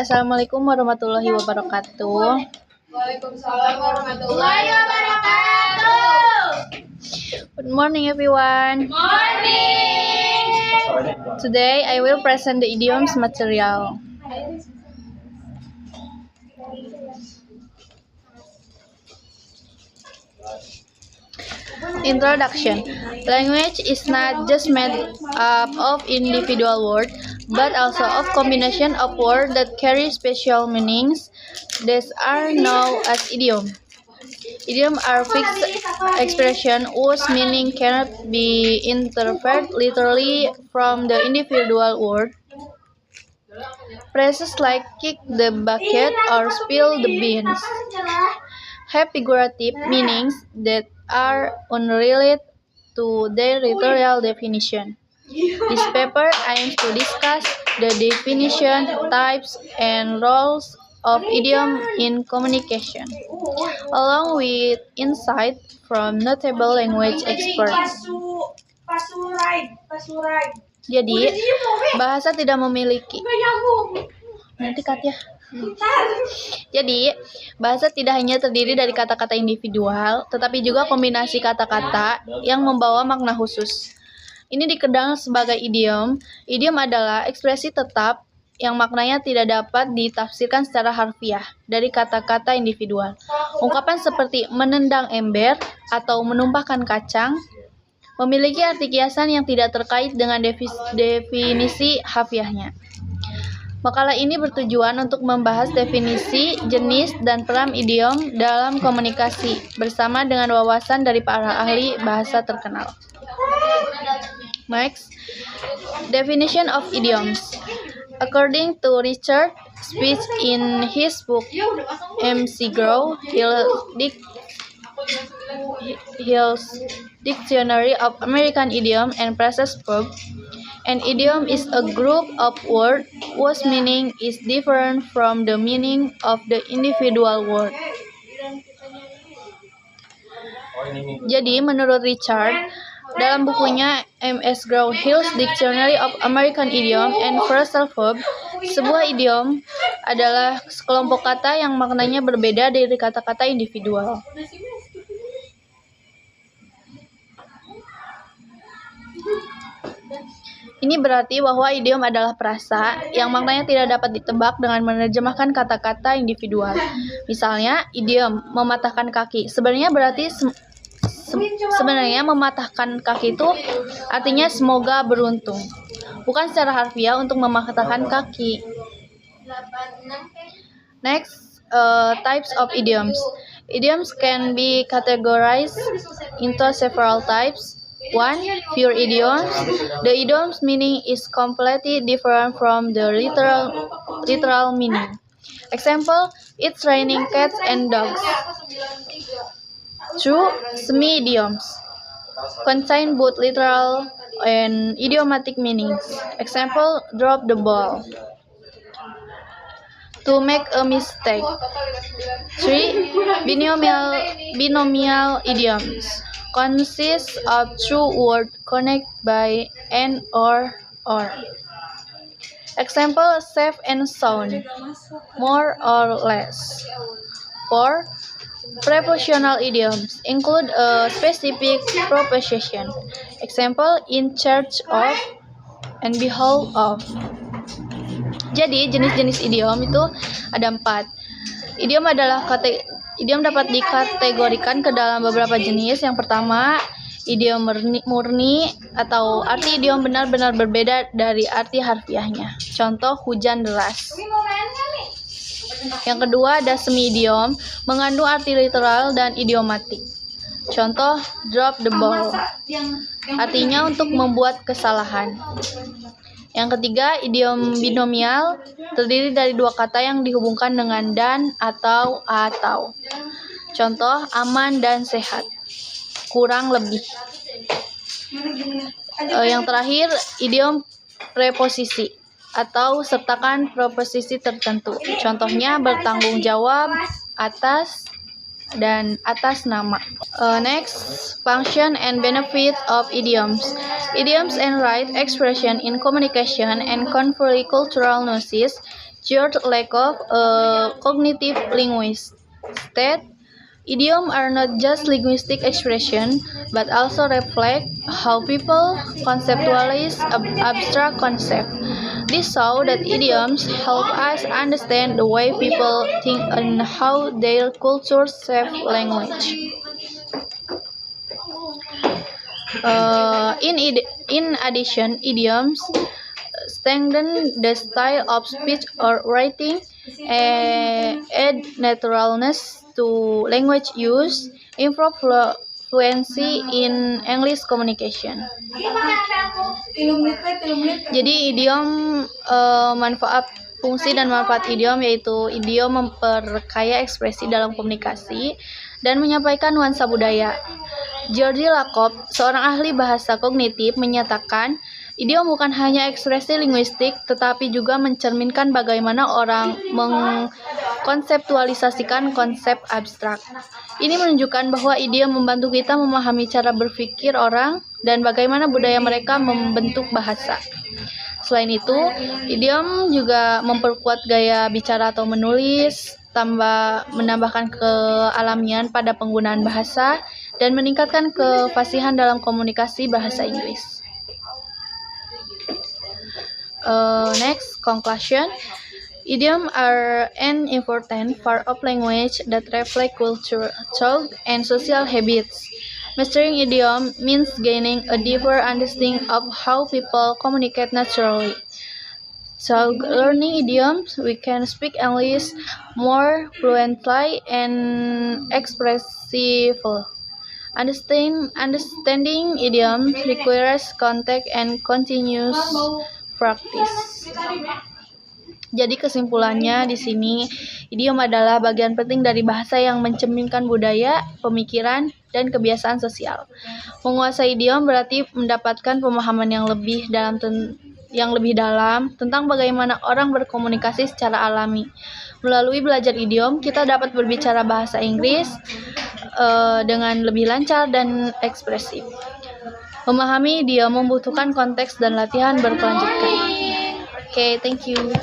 Assalamualaikum warahmatullahi wabarakatuh. Waalaikumsalam warahmatullahi wabarakatuh. Good morning, everyone. Morning. Today, I will present the idioms material. Introduction. Language is not just made up of individual words, but also of combination of words that carry special meanings. These are known as idioms. Idioms are fixed expressions whose meaning cannot be interpreted literally from the individual word. Phrases like kick the bucket or spill the beans have figurative meanings that are unrelated to their literal definition. This paper aims to discuss the definition, types, and roles of idiom in communication, along with insight from notable language experts. Jadi, bahasa tidak memiliki Jadi, bahasa tidak hanya terdiri dari kata-kata individual, tetapi juga kombinasi kata-kata yang membawa makna khusus. Ini dikenal sebagai idiom. Idiom adalah ekspresi tetap yang maknanya tidak dapat ditafsirkan secara harfiah dari kata-kata individual. Ungkapan seperti menendang ember atau menumpahkan kacang memiliki arti kiasan yang tidak terkait dengan definisi harfiahnya. Makalah ini bertujuan untuk membahas definisi, jenis, dan peran idiom dalam komunikasi bersama dengan wawasan dari para ahli bahasa terkenal. Next, definition of idioms. According to Richard Speech in his book McGraw Hill's Dictionary of American Idiom and Phrases verb, an idiom is a group of words whose meaning is different from the meaning of the individual word. Jadi, menurut Richard, dalam bukunya McGraw-Hill's Dictionary of American Idiom and Phrasal Verb, sebuah idiom adalah sekelompok kata yang maknanya berbeda dari kata-kata individual. Ini berarti bahwa idiom adalah frasa yang maknanya tidak dapat ditebak dengan menerjemahkan kata-kata individual. Misalnya, idiom mematahkan kaki. Sebenarnya mematahkan kaki itu artinya semoga beruntung. Bukan secara harfiah untuk mematahkan kaki. Next, types of idioms. Idioms can be categorized into several types. 1. Pure idioms. The idiom's meaning is completely different from the literal meaning. Example, it's raining cats and dogs. 2. Semi-idioms. Contain both literal and idiomatic meanings. Example, drop the ball. To make a mistake. 3. Binomial idioms. Consists of two words connected by and or. Example, safe and sound, more or less. 4. Prepositional idioms include a specific preposition. Example, in charge of and behold of. Jadi, jenis-jenis idiom itu ada 4. Idiom dapat dikategorikan ke dalam beberapa jenis. Yang pertama, idiom murni atau arti idiom benar-benar berbeda dari arti harfiahnya. Contoh, hujan deras. Yang kedua, ada semi-idiom, mengandung arti literal dan idiomatik. Contoh, drop the ball. Artinya untuk membuat kesalahan. Yang ketiga, idiom binomial, terdiri dari dua kata yang dihubungkan dengan dan atau. Contoh, aman dan sehat, kurang lebih. Yang terakhir, idiom preposisi atau sertakan preposisi tertentu. Contohnya, bertanggung jawab, atas, dan atas nama. Next, function and benefit of idioms. Idioms and right expression in communication and convey cultural notions. Third, lack of cognitive linguist state. Idioms are not just linguistic expression, but also reflect how people conceptualize abstract concepts. This shows that idioms help us understand the way people think and how their cultures shape language. In addition, idioms strengthen the style of speech or writing, add naturalness to language use, improve fluency in English communication. Jadi idiom fungsi dan manfaat idiom yaitu idiom memperkaya ekspresi dalam komunikasi dan menyampaikan nuansa budaya. Georgi Lakoff, seorang ahli bahasa kognitif, menyatakan idiom bukan hanya ekspresi linguistik, tetapi juga mencerminkan bagaimana orang mengkonseptualisasikan konsep abstrak. Ini menunjukkan bahwa idiom membantu kita memahami cara berpikir orang dan bagaimana budaya mereka membentuk bahasa. Selain itu, idiom juga memperkuat gaya bicara atau menulis, menambahkan kealamian pada penggunaan bahasa, dan meningkatkan kefasihan dalam komunikasi bahasa Inggris. Next, conclusion. Idioms are an important part of language that reflect culture, thought, and social habits. Mastering idiom means gaining a deeper understanding of how people communicate naturally. So, learning idioms, we can speak English more fluently and expressively. Understanding idioms requires contact and continuous practice. Jadi kesimpulannya di sini, idiom adalah bagian penting dari bahasa yang mencerminkan budaya, pemikiran, dan kebiasaan sosial. Menguasai idiom berarti mendapatkan pemahaman yang lebih dalam tentang bagaimana orang berkomunikasi secara alami. Melalui belajar idiom, kita dapat berbicara bahasa Inggris dengan lebih lancar dan ekspresif. Memahami idiom membutuhkan konteks dan latihan berkelanjutan. Okay, thank you.